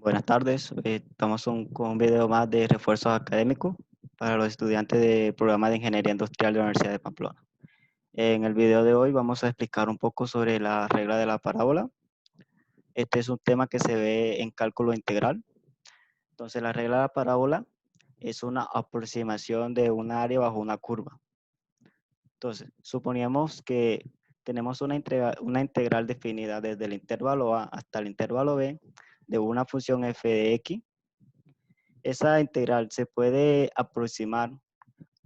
Buenas tardes, estamos con un video más de refuerzos académicos para los estudiantes del programa de Ingeniería Industrial de la Universidad de Pamplona. En el video de hoy vamos a explicar un poco sobre la regla de la parábola. Este es un tema que se ve en cálculo integral. Entonces, la regla de la parábola es una aproximación de un área bajo una curva. Entonces, suponíamos que tenemos una integral definida desde el intervalo A hasta el intervalo B de una función f de x. Esa integral se puede aproximar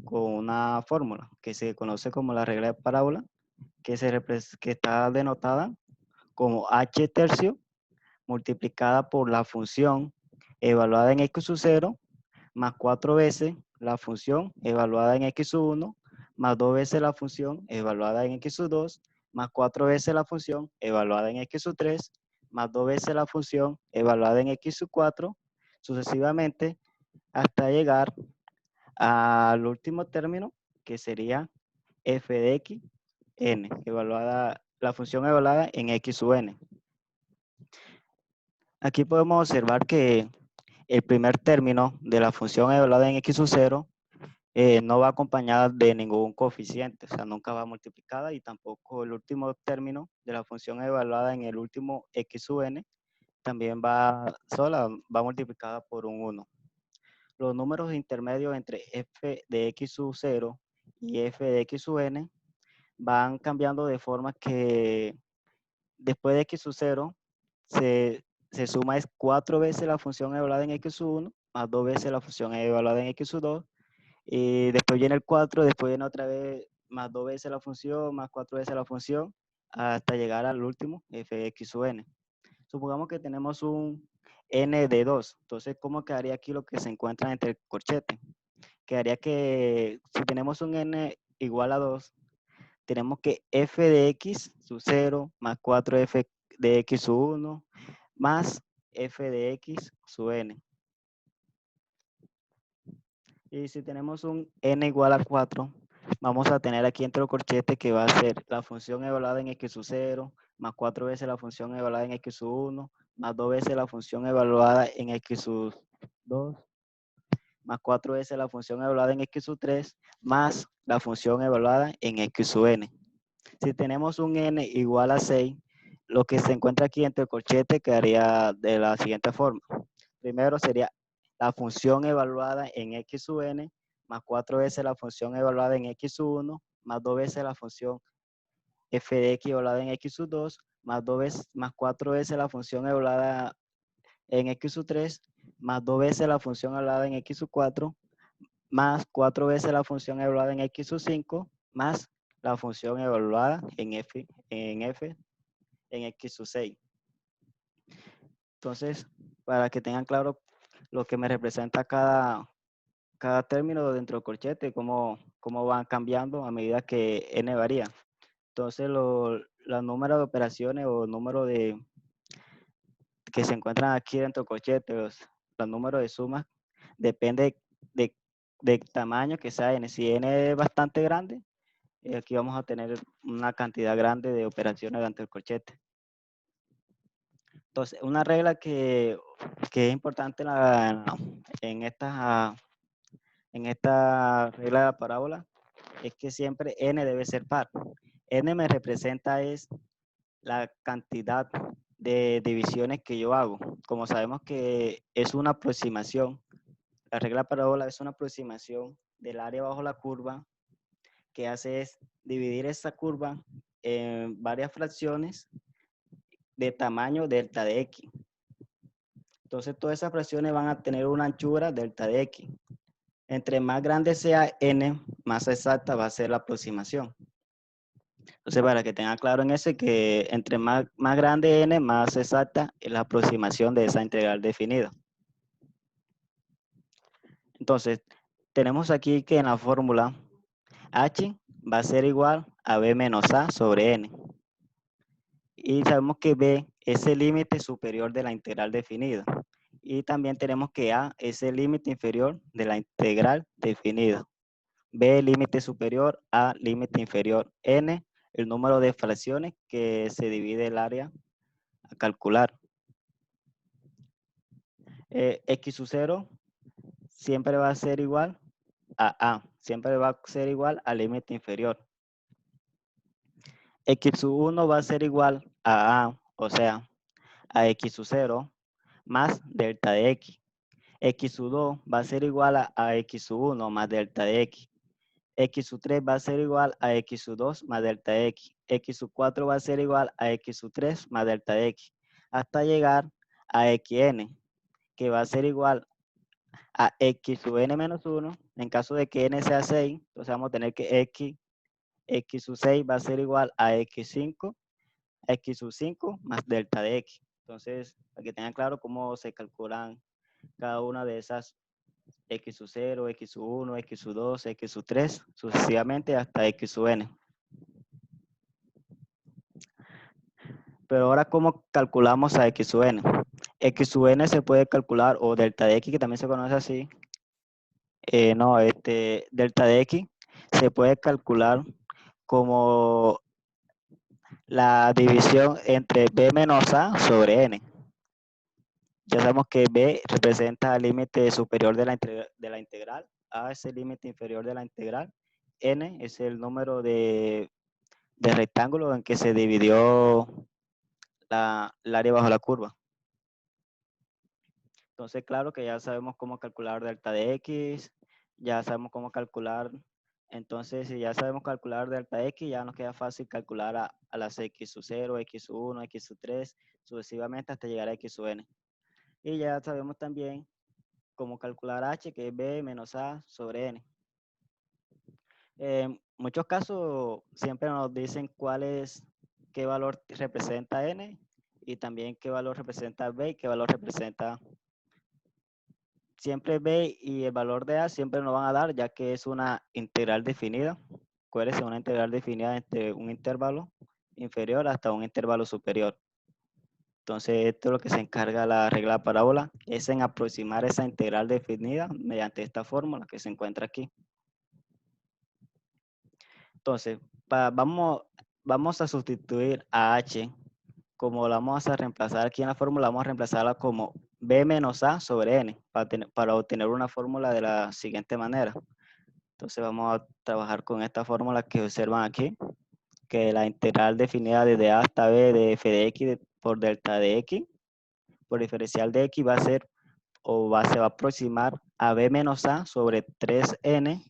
con una fórmula que se conoce como la regla de parábola, que está denotada como h tercio multiplicada por la función evaluada en x sub 0 más 4 veces la función evaluada en x sub 1 más 2 veces la función evaluada en x sub 2 más 4 veces la función evaluada en x sub 3 más 2 veces la función evaluada en x sub 4 sucesivamente hasta llegar al último término, que sería f de x, n, la función evaluada en x sub n. Aquí podemos observar que el primer término de la función evaluada en x sub 0 no va acompañada de ningún coeficiente, o sea, nunca va multiplicada, y tampoco el último término de la función evaluada en el último x sub n también va sola, va multiplicada por un 1. Los números intermedios entre f de x sub 0 y f de x sub n van cambiando de forma que después de x sub 0 se suma es 4 veces la función evaluada en x sub 1 más 2 veces la función evaluada en x sub 2, y después viene el 4, después viene otra vez más 2 veces la función, más 4 veces la función, hasta llegar al último, f de x sub n. Supongamos que tenemos un n de 2, entonces ¿cómo quedaría aquí lo que se encuentra entre el corchete? Quedaría que si tenemos un n igual a 2, tenemos que f de x sub 0 más 4f de x sub 1 más f de x sub n. Y si tenemos un n igual a 4, vamos a tener aquí entre el corchete que va a ser la función evaluada en x sub 0 más 4 veces la función evaluada en x sub 1 más 2 veces la función evaluada en x sub 2 más 4 veces la función evaluada en x sub 3 más la función evaluada en x sub n. Si tenemos un n igual a 6, lo que se encuentra aquí entre el corchete quedaría de la siguiente forma. Primero sería la función evaluada en x sub n más 4 veces la función evaluada en x sub 1 más 2 veces la función f de x evaluada en x sub 2 más 2 veces, más 4 veces la función evaluada en x sub 3 más 2 veces la función evaluada en x sub 4 más 4 veces la función evaluada en x sub 5 más la función evaluada en f en x sub 6. Entonces, para que tengan claro lo que me representa cada término dentro del corchete, cómo van cambiando a medida que n varía. Entonces, los números de operaciones o números que se encuentran aquí dentro del corchete, los números de sumas, depende de, del tamaño que sea n. Si n es bastante grande, aquí vamos a tener una cantidad grande de operaciones dentro del corchete. Entonces, una regla que es importante en esta regla de la parábola es que siempre n debe ser par. N me representa es la cantidad de divisiones que yo hago. Como sabemos que es una aproximación, la regla de la parábola es una aproximación del área bajo la curva, que hace es dividir esa curva en varias fracciones de tamaño delta de x. Entonces todas esas fracciones van a tener una anchura delta de x. Entre más grande sea n, más exacta va a ser la aproximación. Entonces, para que tengan claro en ese, que entre más grande n, más exacta es la aproximación de esa integral definida. Entonces, tenemos aquí que en la fórmula h va a ser igual a b menos a sobre n. Y sabemos que b es el límite superior de la integral definida. Y también tenemos que a es el límite inferior de la integral definida. B, límite superior, A, límite inferior, N, el número de fracciones que se divide el área a calcular. X sub 0 siempre va a ser igual a, siempre va a ser igual al límite inferior. X sub 1 va a ser igual a, o sea, a X sub 0 más delta de X. X sub 2 va a ser igual a X sub 1 más delta de X. X sub 3 va a ser igual a X sub 2 más delta de X. X sub 4 va a ser igual a X sub 3 más delta de X. Hasta llegar a Xn, que va a ser igual a X sub n menos 1. En caso de que n sea 6, entonces vamos a tener que X sub 6 va a ser igual a X5, X sub 5 más delta de X. Entonces, para que tengan claro cómo se calculan cada una de esas X sub 0, X sub 1, X sub 2, X sub 3, sucesivamente hasta X sub n. Pero ahora, ¿cómo calculamos a X sub n? X sub n se puede calcular, o delta de X, que también se conoce así. Delta de X se puede calcular como la división entre b menos a sobre n. Ya sabemos que b representa el límite superior de la integral, a es el límite inferior de la integral, n es el número de rectángulo en que se dividió el área bajo la curva. Entonces, claro que ya sabemos cómo calcular delta de X, ya sabemos cómo calcular, entonces si ya sabemos calcular delta de X, ya nos queda fácil calcular a las X sub 0, X sub 1, X sub 3, sucesivamente hasta llegar a X sub n. Y ya sabemos también cómo calcular H, que es B menos A sobre N. En muchos casos siempre nos dicen qué valor representa N y también qué valor representa B y qué valor representa A. Siempre B y el valor de A siempre nos van a dar, ya que es una integral definida. Acuérdense, una integral definida entre un intervalo inferior hasta un intervalo superior. Entonces, esto es lo que se encarga la regla de la parábola, es en aproximar esa integral definida mediante esta fórmula que se encuentra aquí. Entonces, vamos a sustituir a H, como la vamos a reemplazar aquí en la fórmula, vamos a reemplazarla como B menos A sobre N, para obtener una fórmula de la siguiente manera. Entonces vamos a trabajar con esta fórmula que observan aquí, que la integral definida desde A hasta B de f de x por delta de x, por diferencial de x, va a ser, se va a aproximar a b menos a sobre 3n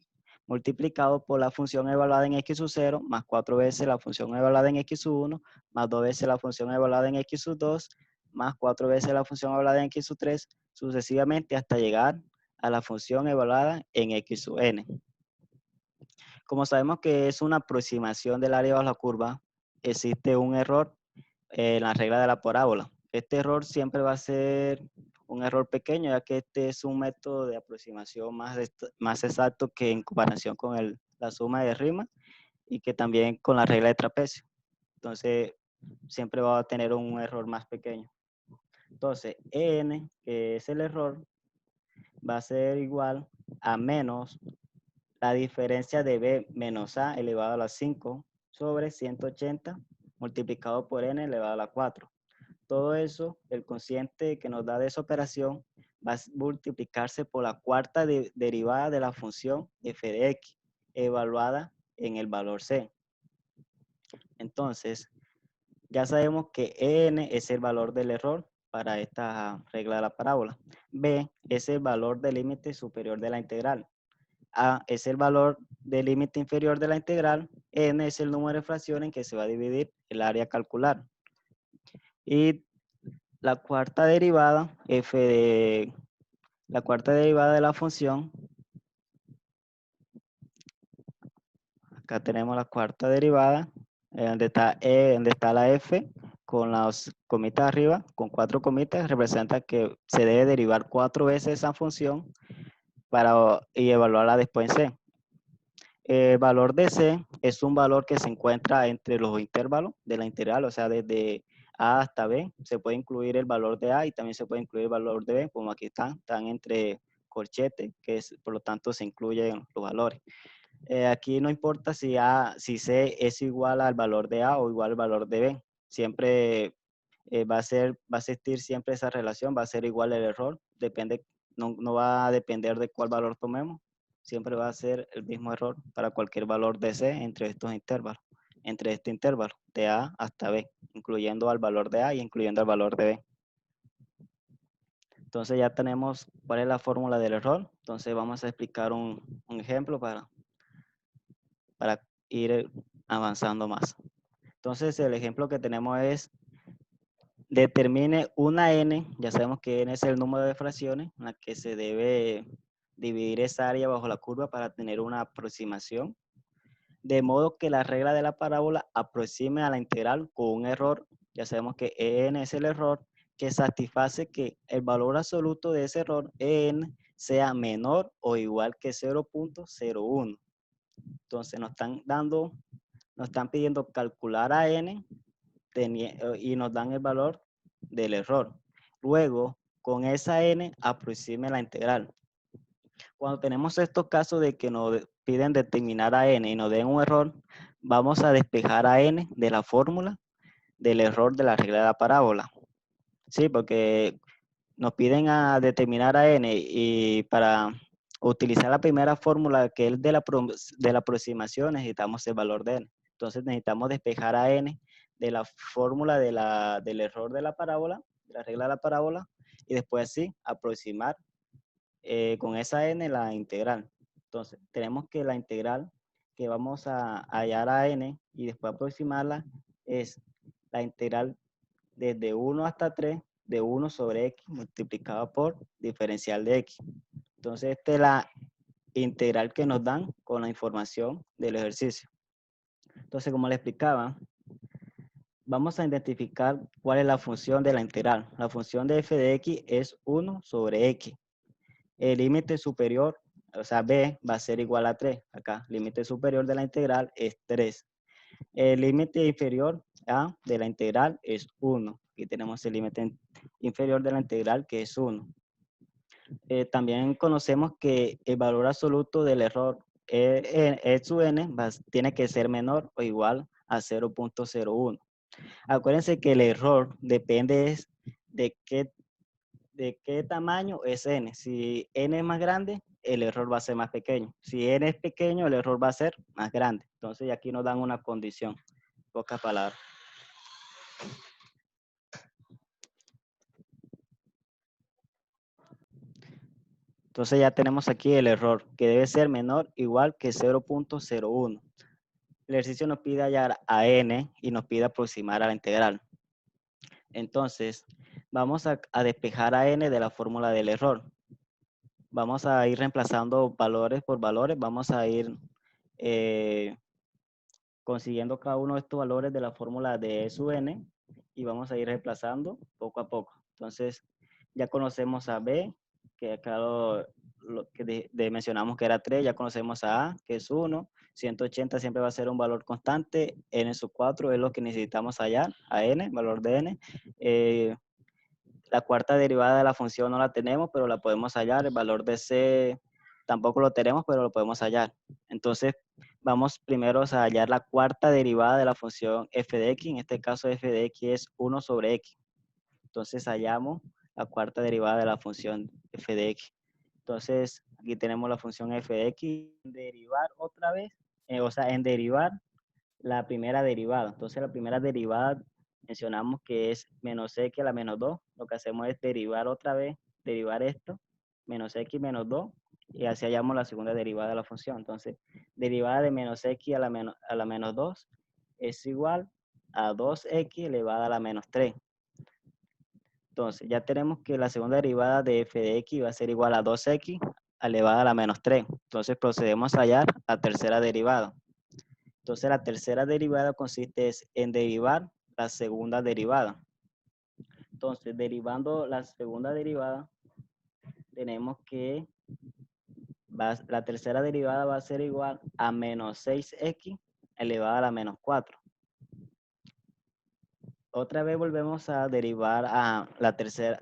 multiplicado por la función evaluada en x sub 0 más 4 veces la función evaluada en x sub 1 más 2 veces la función evaluada en x sub 2 más 4 veces la función evaluada en x sub 3, sucesivamente hasta llegar a la función evaluada en x sub n. Como sabemos que es una aproximación del área bajo la curva, existe un error en la regla de la parábola. Este error siempre va a ser un error pequeño, ya que este es un método de aproximación más exacto que en comparación con la suma de rima y que también con la regla de trapecio. Entonces, siempre va a tener un error más pequeño. Entonces, n, que es el error, va a ser igual a menos la diferencia de b menos a elevado a la 5 sobre 180 multiplicado por n elevado a la 4. Todo eso, el cociente que nos da de esa operación, va a multiplicarse por la cuarta derivada de la función f de x, evaluada en el valor c. Entonces, ya sabemos que n es el valor del error para esta regla de la parábola. B es el valor del límite superior de la integral. A es el valor del límite inferior de la integral. N es el número de fracciones en que se va a dividir el área a calcular. Y la cuarta derivada, la cuarta derivada de la función, acá tenemos la cuarta derivada, donde está la f, con las comitas arriba, con 4 comitas, representa que se debe derivar 4 veces esa función y evaluarla después en c. El valor de c es un valor que se encuentra entre los intervalos de la integral, o sea, desde a hasta b. Se puede incluir el valor de a y también se puede incluir el valor de b, como aquí están entre corchetes, por lo tanto se incluyen los valores. Aquí no importa si c es igual al valor de a o igual al valor de b. Siempre va a existir siempre esa relación, va a ser igual el error, no va a depender de cuál valor tomemos, siempre va a ser el mismo error para cualquier valor de C entre estos intervalos, entre este intervalo, de A hasta B, incluyendo al valor de A y incluyendo al valor de B. Entonces ya tenemos cuál es la fórmula del error. Entonces vamos a explicar un ejemplo para ir avanzando más. Entonces el ejemplo que tenemos es: determine una n, ya sabemos que n es el número de fracciones en la que se debe dividir esa área bajo la curva para tener una aproximación, de modo que la regla de la parábola aproxime a la integral con un error. Ya sabemos que en es el error que satisface que el valor absoluto de ese error en sea menor o igual que 0.01. Entonces nos están pidiendo calcular a n y nos dan el valor del error. Luego, con esa n, aproxime la integral. Cuando tenemos estos casos de que nos piden determinar a n y nos den un error, vamos a despejar a n de la fórmula del error de la regla de la parábola. Sí, porque nos piden a determinar a n y para utilizar la primera fórmula, que es de la aproximación, necesitamos el valor de n. Entonces necesitamos despejar a n de la fórmula del error de la parábola, de la regla de la parábola, y después sí aproximar con esa n la integral. Entonces tenemos que la integral que vamos a hallar a n y después aproximarla es la integral desde 1 hasta 3 de 1 sobre x multiplicado por diferencial de x. Entonces, esta es la integral que nos dan con la información del ejercicio. Entonces, como le explicaba, vamos a identificar cuál es la función de la integral. La función de f de x es 1 sobre x. El límite superior, o sea, b, va a ser igual a 3. Acá, límite superior de la integral es 3. El límite inferior a de la integral es 1. Aquí tenemos el límite inferior de la integral, que es 1. También conocemos que el valor absoluto del error e sub n tiene que ser menor o igual a 0.01. Acuérdense que el error depende de qué tamaño es n. Si n es más grande, el error va a ser más pequeño. Si n es pequeño, el error va a ser más grande. Entonces aquí nos dan una condición, pocas palabras. Entonces ya tenemos aquí el error, que debe ser menor o igual que 0.01. El ejercicio nos pide hallar a n y nos pide aproximar a la integral. Entonces, vamos a despejar a n de la fórmula del error. Vamos a ir reemplazando valores por valores. Vamos a ir consiguiendo cada uno de estos valores de la fórmula de E sub n y vamos a ir reemplazando poco a poco. Entonces, ya conocemos a B, que acá lo que mencionamos que era 3, ya conocemos a A, que es 1, 180 siempre va a ser un valor constante, n sub 4 es lo que necesitamos hallar, a n, valor de n. La cuarta derivada de la función no la tenemos, pero la podemos hallar, el valor de C tampoco lo tenemos, pero lo podemos hallar. Entonces, vamos primero a hallar la cuarta derivada de la función f de x, en este caso f de x es 1 sobre x. Entonces hallamos la cuarta derivada de la función f de x. Entonces aquí tenemos la función f de x, derivar otra vez, en derivar la primera derivada. Entonces la primera derivada mencionamos que es menos x a la menos 2. Lo que hacemos es derivar otra vez, derivar esto, menos x menos 2, y así hallamos la segunda derivada de la función. Entonces, derivada de menos x a la menos 2 es igual a 2x elevada a la menos 3. Entonces, ya tenemos que la segunda derivada de f de x va a ser igual a 2x elevada a la menos 3. Entonces, procedemos a hallar la tercera derivada. Entonces, la tercera derivada consiste en derivar la segunda derivada. Entonces, derivando la segunda derivada, tenemos que la tercera derivada va a ser igual a menos 6x elevada a la menos 4. Otra vez volvemos a derivar a la tercera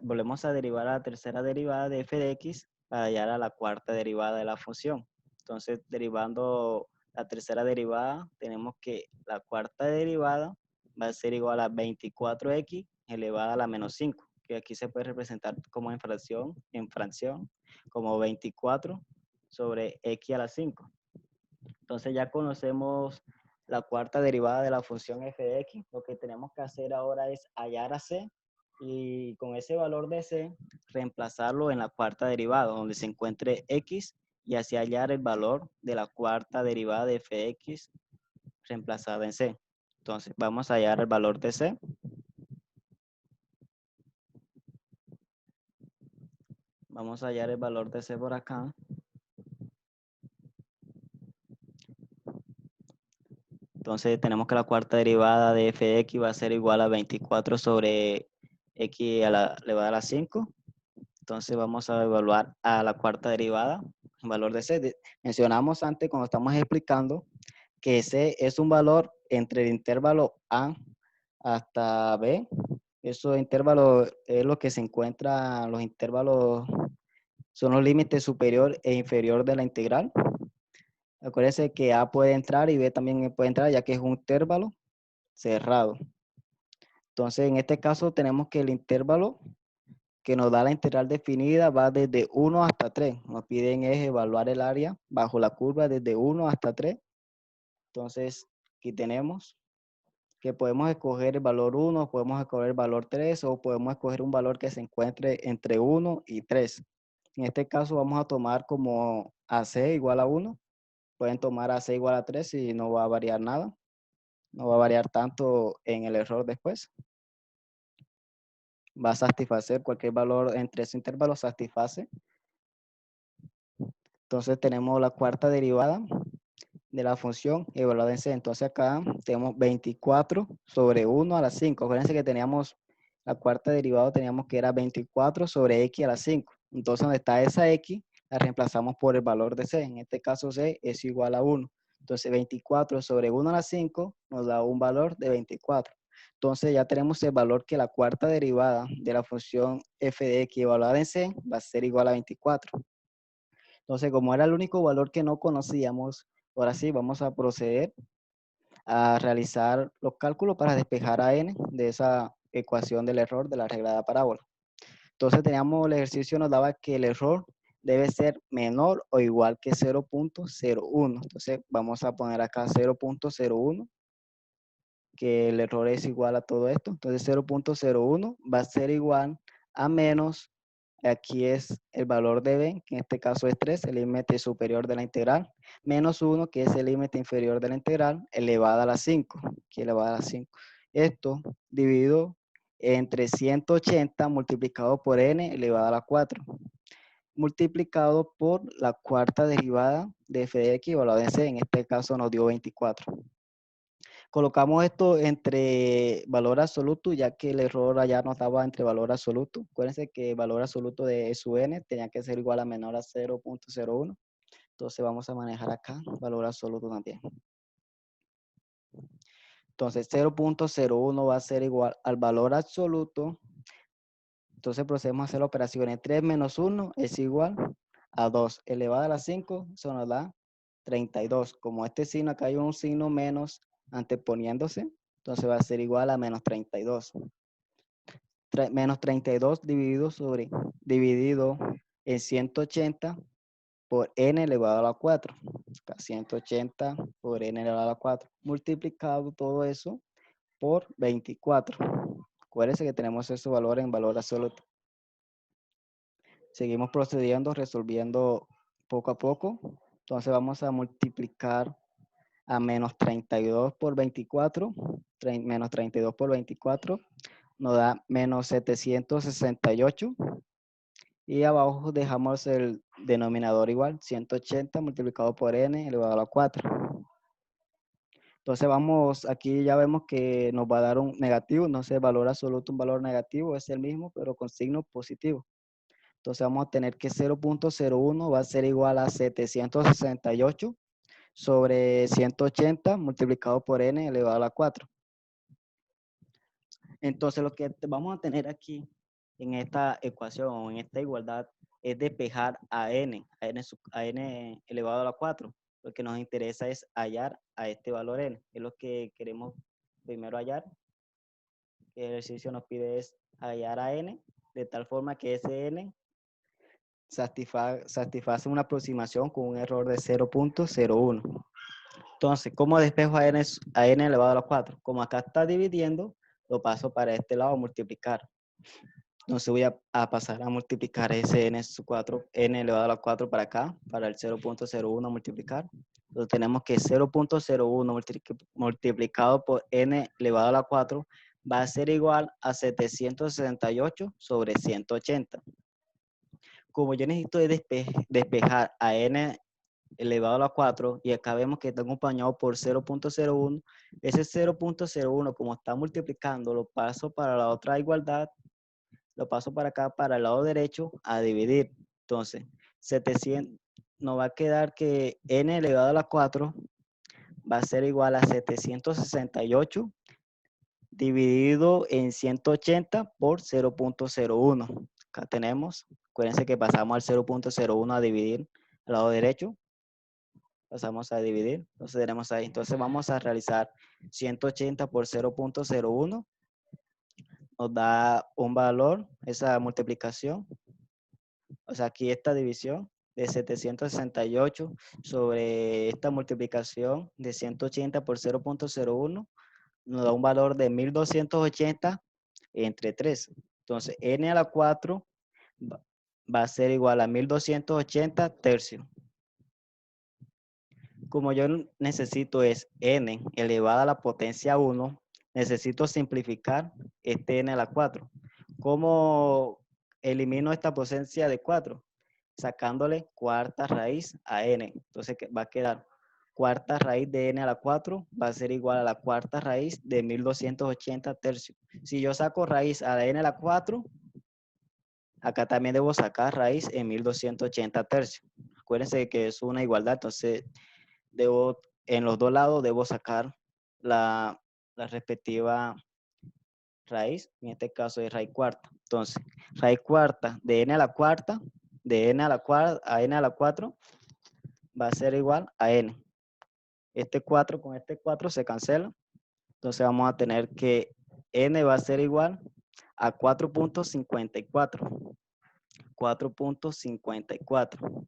derivada de f de x para hallar a la cuarta derivada de la función. Entonces, derivando la tercera derivada, tenemos que la cuarta derivada va a ser igual a 24x elevada a la menos 5, que aquí se puede representar como en fracción, como 24 sobre x a la 5. Entonces ya conocemos la cuarta derivada de la función f de x. Lo que tenemos que hacer ahora es hallar a c y con ese valor de c reemplazarlo en la cuarta derivada donde se encuentre x y así hallar el valor de la cuarta derivada de f de x reemplazada en c. Entonces vamos a hallar el valor de c. Vamos a hallar el valor de c por acá. Entonces tenemos que la cuarta derivada de f de x va a ser igual a 24 sobre x a la elevada a la 5. Entonces vamos a evaluar a la cuarta derivada, el valor de c. Mencionamos antes cuando estamos explicando que c es un valor entre el intervalo a hasta b. Esos intervalos es lo que se encuentra, los intervalos son los límites superior e inferior de la integral. Acuérdense que A puede entrar y B también puede entrar, ya que es un intervalo cerrado. Entonces, en este caso tenemos que el intervalo que nos da la integral definida va desde 1 hasta 3. Nos piden es evaluar el área bajo la curva desde 1 hasta 3. Entonces, aquí tenemos que podemos escoger el valor 1, podemos escoger el valor 3 o podemos escoger un valor que se encuentre entre 1 y 3. En este caso vamos a tomar como AC igual a 1. Pueden tomar AC igual a 3 y no va a variar nada. No va a variar tanto en el error después. Va a satisfacer cualquier valor entre ese intervalo, satisface. Entonces tenemos la cuarta derivada de la función evaluada en c. Entonces acá tenemos 24 sobre 1 a la 5. Acuérdense que teníamos la cuarta derivada, teníamos que era 24 sobre x a la 5. Entonces donde está esa x, la reemplazamos por el valor de c. En este caso c es igual a 1. Entonces 24 sobre 1 a la 5 nos da un valor de 24. Entonces ya tenemos el valor que la cuarta derivada de la función f de x evaluada en c va a ser igual a 24. Entonces, como era el único valor que no conocíamos, ahora sí vamos a proceder a realizar los cálculos para despejar a n de esa ecuación del error de la reglada parábola. Entonces teníamos el ejercicio, nos daba que el error debe ser menor o igual que 0.01. Entonces vamos a poner acá 0.01, que el error es igual a todo esto. Entonces 0.01 va a ser igual a menos, aquí es el valor de b, que en este caso es 3, el límite superior de la integral, menos 1, que es el límite inferior de la integral, elevada a la 5, que elevada a la 5. Esto dividido entre 180 multiplicado por n elevado a la 4, multiplicado por la cuarta derivada de f de x evaluada en c, en este caso nos dio 24. Colocamos esto entre valor absoluto, ya que el error allá nos daba entre valor absoluto. Acuérdense que el valor absoluto de su n tenía que ser igual a menor a 0.01. Entonces vamos a manejar acá valor absoluto también. Entonces 0.01 va a ser igual al valor absoluto. Entonces procedemos a hacer la operación. 3 menos 1 es igual a 2 elevado a la 5, eso nos da 32. Como este signo, acá hay un signo menos anteponiéndose, entonces va a ser igual a menos 32. Menos 32 dividido en 180 por n elevado a la 4. 180 por n elevado a la 4. Multiplicado todo eso por 24. Acuérdense que tenemos esos valores en valor absoluto. Seguimos procediendo, resolviendo poco a poco. Entonces vamos a multiplicar a menos 32 por 24. Menos 32 por 24 nos da menos 768. Y abajo dejamos el denominador igual, 180 multiplicado por n elevado a la 4. Entonces vamos, aquí ya vemos que nos va a dar un negativo, no sé, valor absoluto, un valor negativo, es el mismo, pero con signo positivo. Entonces vamos a tener que 0.01 va a ser igual a 768 sobre 180 multiplicado por n elevado a la 4. Entonces lo que vamos a tener aquí en esta ecuación o en esta igualdad es despejar a n elevado a la 4. Lo que nos interesa es hallar a este valor n. Es lo que queremos primero hallar. que el ejercicio nos pide es hallar a n, de tal forma que ese n satisface una aproximación con un error de 0.01. Entonces, ¿cómo despejo a n elevado a la 4? Como acá está dividiendo, lo paso para este lado, multiplicar. Entonces voy a pasar a multiplicar ese n elevado a la 4 para acá, para el 0.01 multiplicar. Entonces tenemos que 0.01 multiplicado por n elevado a la 4 va a ser igual a 768 sobre 180. Como yo necesito despejar a n elevado a la 4 y acá vemos que está acompañado por 0.01, ese 0.01 como está multiplicando lo paso para la otra igualdad, lo paso para acá, para el lado derecho, a dividir. Entonces, 700, nos va a quedar que n elevado a la 4 va a ser igual a 768 dividido en 180 por 0.01. Acá tenemos, acuérdense que pasamos al 0.01 a dividir al lado derecho, pasamos a dividir, entonces tenemos ahí, entonces vamos a realizar 180 por 0.01, nos da un valor, esa multiplicación, o sea, aquí esta división de 768 sobre esta multiplicación de 180 por 0.01 nos da un valor de 1280 entre 3. Entonces, n a la 4 va a ser igual a 1280 tercios. Como yo necesito es n elevada a la potencia 1, necesito simplificar este n a la 4. ¿Cómo elimino esta potencia de 4? Sacándole cuarta raíz a n. Entonces va a quedar cuarta raíz de n a la 4 va a ser igual a la cuarta raíz de 1280 tercios. Si yo saco raíz a la n a la 4, acá también debo sacar raíz en 1280 tercios. Acuérdense que es una igualdad, entonces en los dos lados debo sacar la respectiva raíz, en este caso es raíz cuarta. Entonces, raíz cuarta de n a la cuarta, de n a la cuarta a n a la 4, va a ser igual a n. Este 4 con este 4 se cancela. Entonces vamos a tener que n va a ser igual a 4.54. 4.54.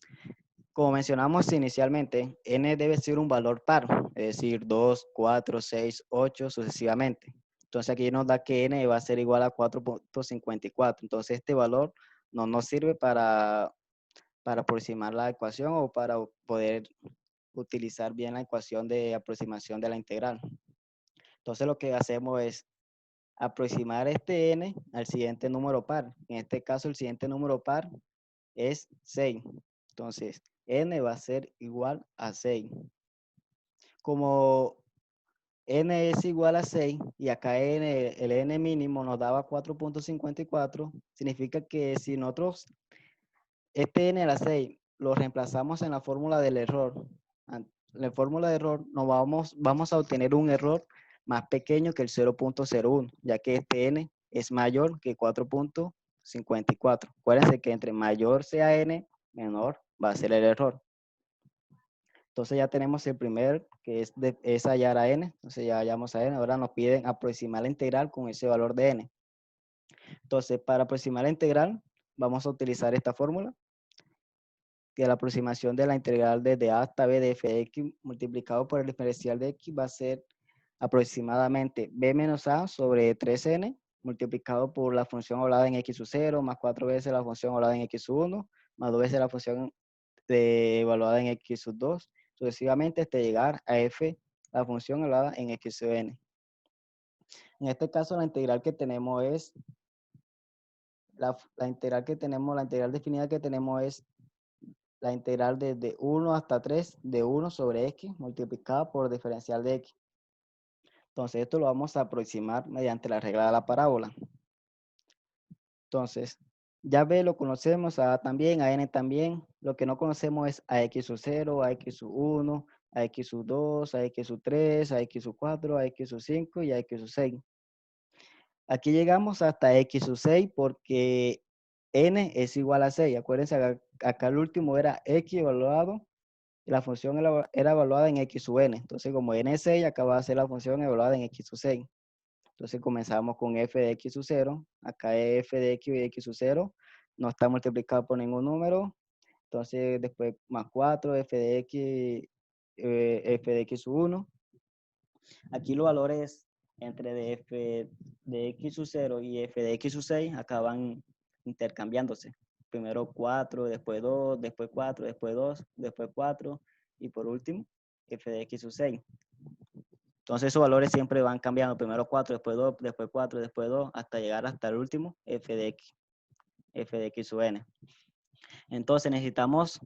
Como mencionamos inicialmente, n debe ser un valor par, es decir, 2, 4, 6, 8, sucesivamente. Entonces aquí nos da que n va a ser igual a 4.54. Entonces este valor no nos sirve para aproximar la ecuación o para poder utilizar bien la ecuación de aproximación de la integral. Entonces lo que hacemos es aproximar este n al siguiente número par. En este caso el siguiente número par es 6. Entonces n va a ser igual a 6. Como n es igual a 6 y acá el n mínimo nos daba 4.54, significa que si nosotros este n a la 6 lo reemplazamos en la fórmula del error, en la fórmula de error nos vamos a obtener un error más pequeño que el 0.01, ya que este n es mayor que 4.54. Acuérdense que entre mayor sea n, menor va a ser el error. Entonces ya tenemos el primer, que es hallar a n. Entonces ya hallamos a n. Ahora nos piden aproximar la integral con ese valor de n. Entonces, para aproximar la integral, vamos a utilizar esta fórmula, que la aproximación de la integral desde a hasta b de f de x multiplicado por el diferencial de x va a ser aproximadamente b menos a sobre 3n multiplicado por la función hablada en x sub 0 más 4 veces la función hablada en x sub 1 más 2 veces la función evaluada en x sub 2 sucesivamente hasta llegar a f, la función hablada en x sub n. En este caso la integral que tenemos es la integral definida que tenemos es la integral desde 1 hasta 3 de 1 sobre x multiplicada por diferencial de x. Entonces esto lo vamos a aproximar mediante la regla de la parábola. Entonces, ya B lo conocemos, a también, a N también. Lo que no conocemos es a X sub 0, a X sub 1, a X sub 2, a X sub 3, a X sub 4, a X sub 5 y a X sub 6. Aquí llegamos hasta X sub 6 porque N es igual a 6. Acuérdense, acá el último era X evaluado y la función era evaluada en X sub N. Entonces, como N es 6, acá va a ser la función evaluada en X sub 6. Entonces comenzamos con f de x sub 0. Acá es f de x y x sub 0. No está multiplicado por ningún número. Entonces después más 4, f de x sub 1. Aquí los valores entre de f de x sub 0 y f de x sub 6 acaban intercambiándose. Primero 4, después 2, después 4, después 2, después 4 y por último f de x sub 6. Entonces esos valores siempre van cambiando. Primero 4, después 2, después 4, después 2, hasta llegar hasta el último f de x sub n. Entonces necesitamos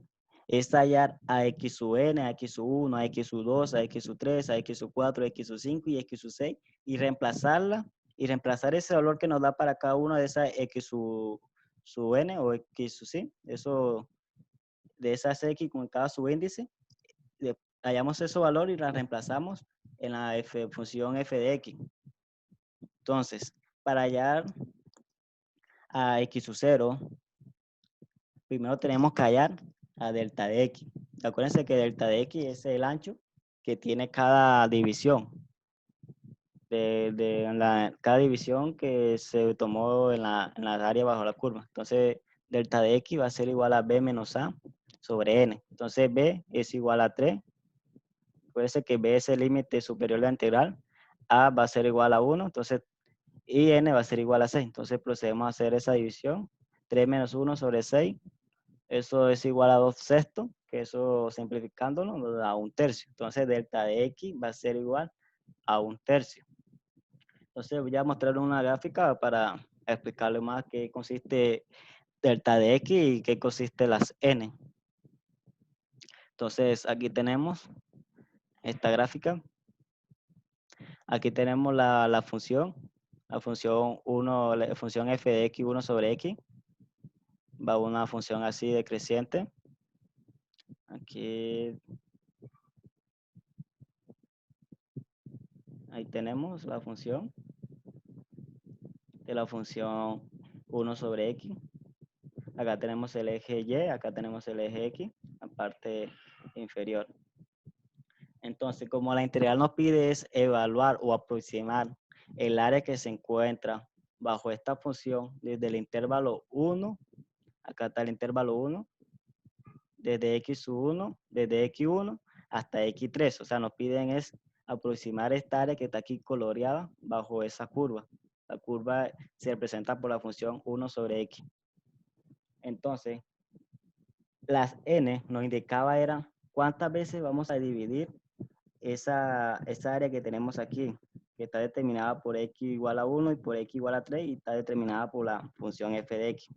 es hallar a x sub n, a x sub 1, a x sub 2, a x sub 3, a x sub 4, a x sub 5 y x sub 6 y reemplazarla y reemplazar ese valor que nos da para cada una de esas x sub n o x sub sí, eso de esas x con cada subíndice, hallamos ese valor y la reemplazamos en la función f de x. Entonces, para hallar a x sub 0, primero tenemos que hallar a delta de x. Acuérdense que delta de x es el ancho que tiene cada división. Cada división que se tomó en la área bajo la curva. Entonces, delta de x va a ser igual a b menos a sobre n. Entonces, b es igual a 3. Acuérdense que b es el límite superior de la integral. A va a ser igual a 1. Entonces, y n va a ser igual a 6. Entonces, procedemos a hacer esa división. 3 menos 1 sobre 6. Eso es igual a 2 sextos, que eso simplificándolo nos da 1/3. Entonces, delta de x va a ser igual a 1/3. Entonces, voy a mostrar una gráfica para explicarle más qué consiste delta de x y qué consiste las n. Entonces, aquí tenemos esta gráfica. Aquí tenemos la función 1, la función f de x 1 sobre x. Va una función así decreciente. Aquí, ahí tenemos la función de la función 1 sobre x. Acá tenemos el eje y, acá tenemos el eje x, la parte inferior. Entonces, como la integral nos pide es evaluar o aproximar el área que se encuentra bajo esta función desde el intervalo 1, acá está el intervalo 1, desde x1, desde x1 hasta x3. O sea, nos piden es aproximar esta área que está aquí coloreada bajo esa curva. La curva se representa por la función 1 sobre x. Entonces, las n nos indicaba era cuántas veces vamos a dividir esa área que tenemos aquí, que está determinada por x igual a 1 y por x igual a 3 y está determinada por la función f de x.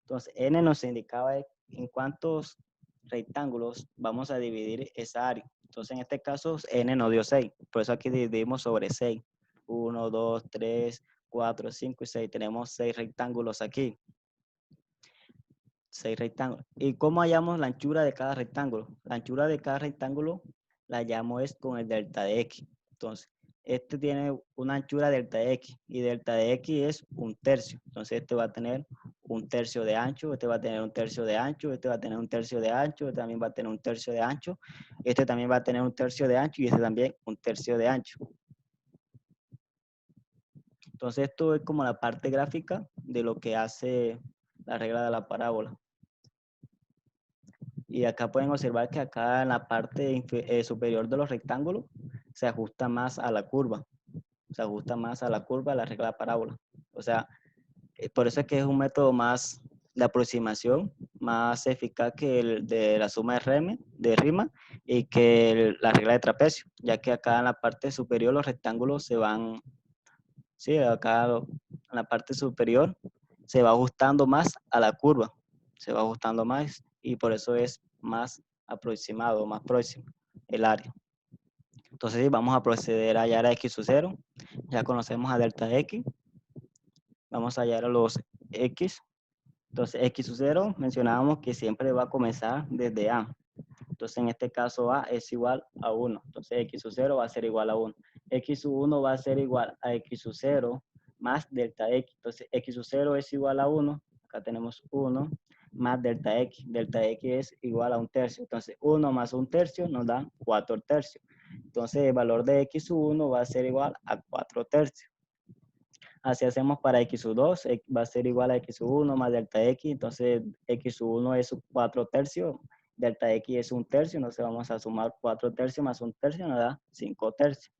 Entonces, n nos indicaba en cuántos rectángulos vamos a dividir esa área. Entonces, en este caso, n nos dio 6. Por eso aquí dividimos sobre 6. 1, 2, 3, 4, 5 y 6. Tenemos 6 rectángulos aquí. 6 rectángulos. ¿Y cómo hallamos la anchura de cada rectángulo? La anchura de cada rectángulo la llamo es con el delta de x. Entonces, este tiene una anchura delta de x y delta de x es 1/3. Entonces, este va a tener 1/3 de ancho, este va a tener 1/3 de ancho, este va a tener 1/3 de ancho, este también va a tener 1/3 de ancho, este también va a tener 1/3 de ancho y este también 1/3 de ancho. Entonces, esto es como la parte gráfica de lo que hace la regla de la parábola. Y acá pueden observar que acá en la parte superior de los rectángulos se ajusta más a la curva. Se ajusta más a la curva de la regla de la parábola. O sea, por eso es que es un método más de aproximación, más eficaz que el de la suma de rima y que la regla de trapecio, ya que acá en la parte superior los rectángulos se van, sí, acá en la parte superior se va ajustando más a la curva, se va ajustando más y por eso es más aproximado, más próximo el área. Entonces vamos a proceder a hallar a x sub 0. Ya conocemos a delta x. Vamos a hallar a los x. Entonces x sub 0 mencionábamos que siempre va a comenzar desde a. Entonces en este caso a es igual a 1. Entonces x sub 0 va a ser igual a 1. X sub 1 va a ser igual a x sub 0 más delta x. Entonces x sub 0 es igual a 1. Acá tenemos 1 más delta x. Delta x es igual a 1/3. Entonces 1 más 1/3 nos da 4/3. Entonces el valor de x sub 1 va a ser igual a 4/3. Así hacemos para x2, va a ser igual a x1 más delta x, entonces x1 es 4 tercios, delta x es 1 tercio, entonces vamos a sumar 4 tercios más 1 tercio, nos da 5 tercios.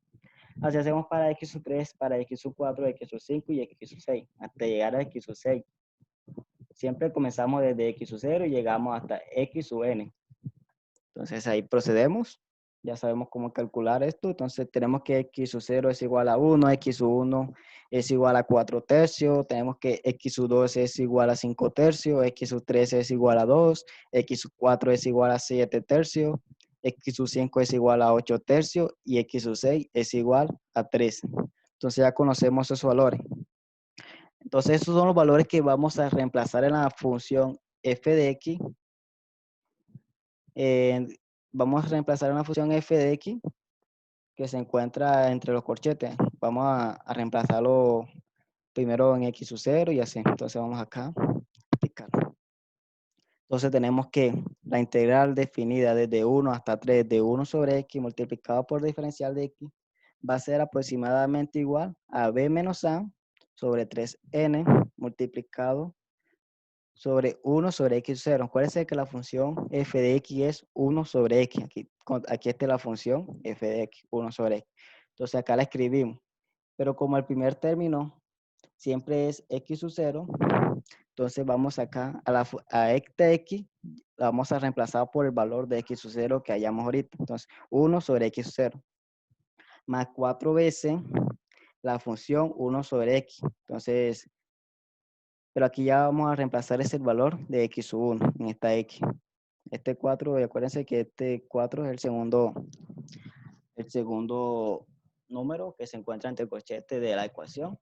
Así hacemos para x3, para x4, x5 y x6, hasta llegar a x6. Siempre comenzamos desde x0 y llegamos hasta x(n). Entonces ahí procedemos. Ya sabemos cómo calcular esto. Entonces tenemos que x0 es igual a 1, x1 es igual a 4 tercios, tenemos que x2 es igual a 5 tercios, x3 es igual a 2, x4 es igual a 7 tercios, x5 es igual a 8 tercios y x6 es igual a 3. Entonces ya conocemos esos valores. Entonces esos son los valores que vamos a reemplazar en la función f de x. Vamos a reemplazar una función f de x que se encuentra entre los corchetes. Vamos a reemplazarlo primero en x0 y así. Entonces vamos acá a aplicar. Entonces tenemos que la integral definida desde 1 hasta 3 de 1 sobre x multiplicado por diferencial de x va a ser aproximadamente igual a b menos a sobre 3n multiplicado sobre 1 sobre x0. Acuérdense que la función f de x es 1 sobre x. Aquí está la función f de x, 1 sobre x. Entonces acá la escribimos. Pero como el primer término siempre es x sub 0, entonces vamos acá a esta x, la vamos a reemplazar por el valor de x sub 0 que hayamos ahorita. Entonces 1 sobre x sub 0 más 4 veces la función 1 sobre x. Entonces, pero aquí ya vamos a reemplazar ese valor de x sub 1 en esta x. Este 4, acuérdense que este 4 es el segundo número que se encuentra entre el corchete de la ecuación.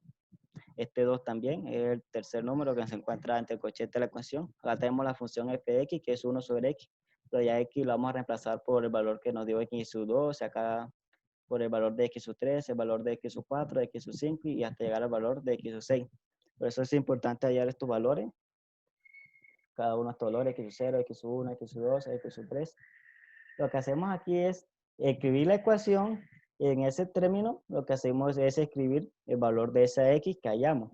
Este 2 también es el tercer número que se encuentra entre el corchete de la ecuación. Acá tenemos la función f de x, que es 1 sobre x, pero ya x lo vamos a reemplazar por el valor que nos dio x sub 2, acá por el valor de x sub 3, el valor de x sub 4, de x sub 5 y hasta llegar al valor de x sub 6. Por eso es importante hallar estos valores, cada uno de estos valores, x sub 0, x sub 1, x sub 2, x sub 3. Lo que hacemos aquí es escribir la ecuación y en ese término lo que hacemos es escribir el valor de esa x que hallamos.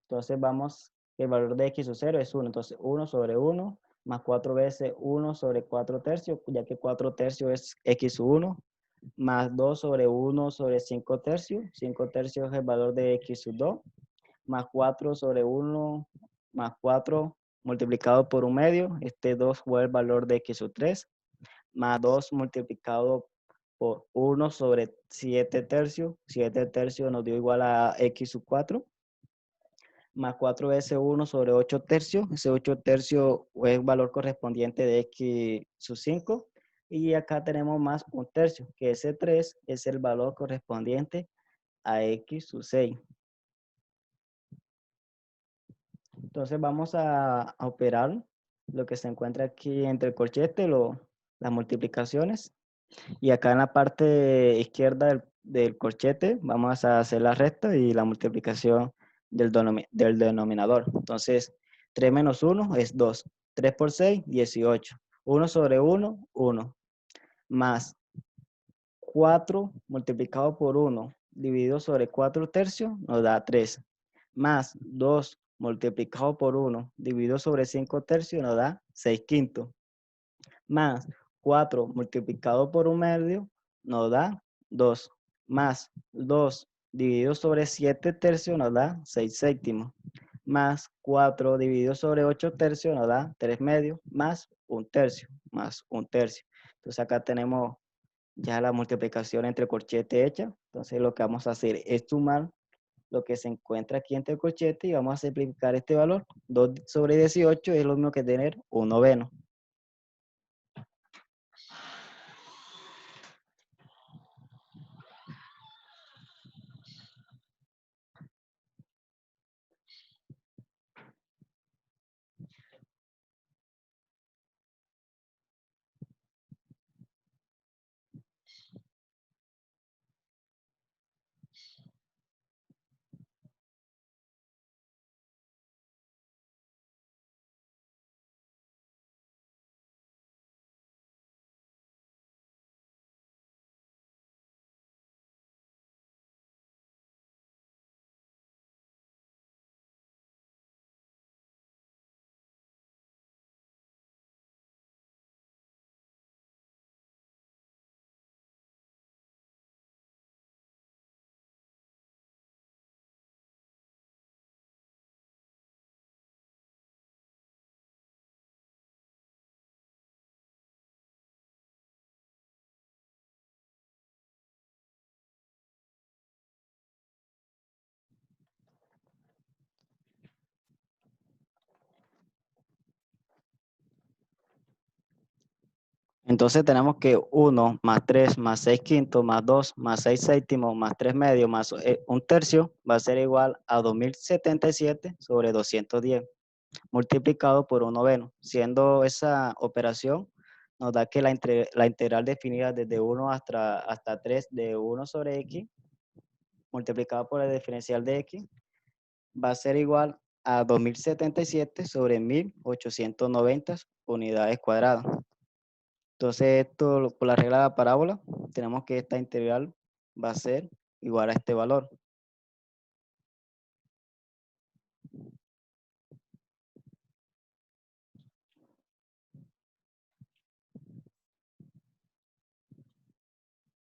Entonces vamos, el valor de x sub 0 es 1, entonces 1 sobre 1 más 4 veces 1 sobre 4 tercios, ya que 4 tercios es x sub 1, más 2 sobre 1 sobre 5 tercios, 5 tercios es el valor de x sub 2, más 4 sobre 1 más 4 multiplicado por 1 medio, este 2 fue el valor de x sub 3, más 2 multiplicado por 1 sobre 7 tercios, 7 tercios nos dio igual a x sub 4, más 4 veces 1 sobre 8 tercios, ese 8 tercios es el valor correspondiente de x sub 5, y acá tenemos más 1 tercio, que ese 3 es el valor correspondiente a x sub 6. Entonces vamos a operar lo que se encuentra aquí entre el corchete, las multiplicaciones. Y acá en la parte izquierda del corchete vamos a hacer la resta y la multiplicación del denominador. Entonces, 3 menos 1 es 2. 3 por 6, 18. 1 sobre 1, 1. Más 4 multiplicado por 1 dividido sobre 4 tercios nos da 3. Más 2 multiplicado por 1 dividido sobre 5 tercios nos da 6 quintos. Más 4 multiplicado por 1 medio nos da 2. Más 2 dividido sobre 7 tercios nos da 6 séptimos. Más 4 dividido sobre 8 tercios nos da 3 medios. Más 1 tercio. Más 1 tercio. Entonces acá tenemos ya la multiplicación entre corchete hecha. Entonces lo que vamos a hacer es sumar lo que se encuentra aquí entre el corchete y vamos a simplificar este valor. 2 sobre 18 es lo mismo que tener 1 noveno. Entonces tenemos que 1 más 3 más 6 quintos más 2 más 6 séptimos más 3 medios más un tercio va a ser igual a 2077 sobre 210 multiplicado por un noveno. Siendo esa operación, nos da que la integral definida desde 1 hasta 3 de 1 sobre x multiplicado por el diferencial de x va a ser igual a 2077 sobre 1890 unidades cuadradas. Entonces, esto por la regla de la parábola, tenemos que esta integral va a ser igual a este valor.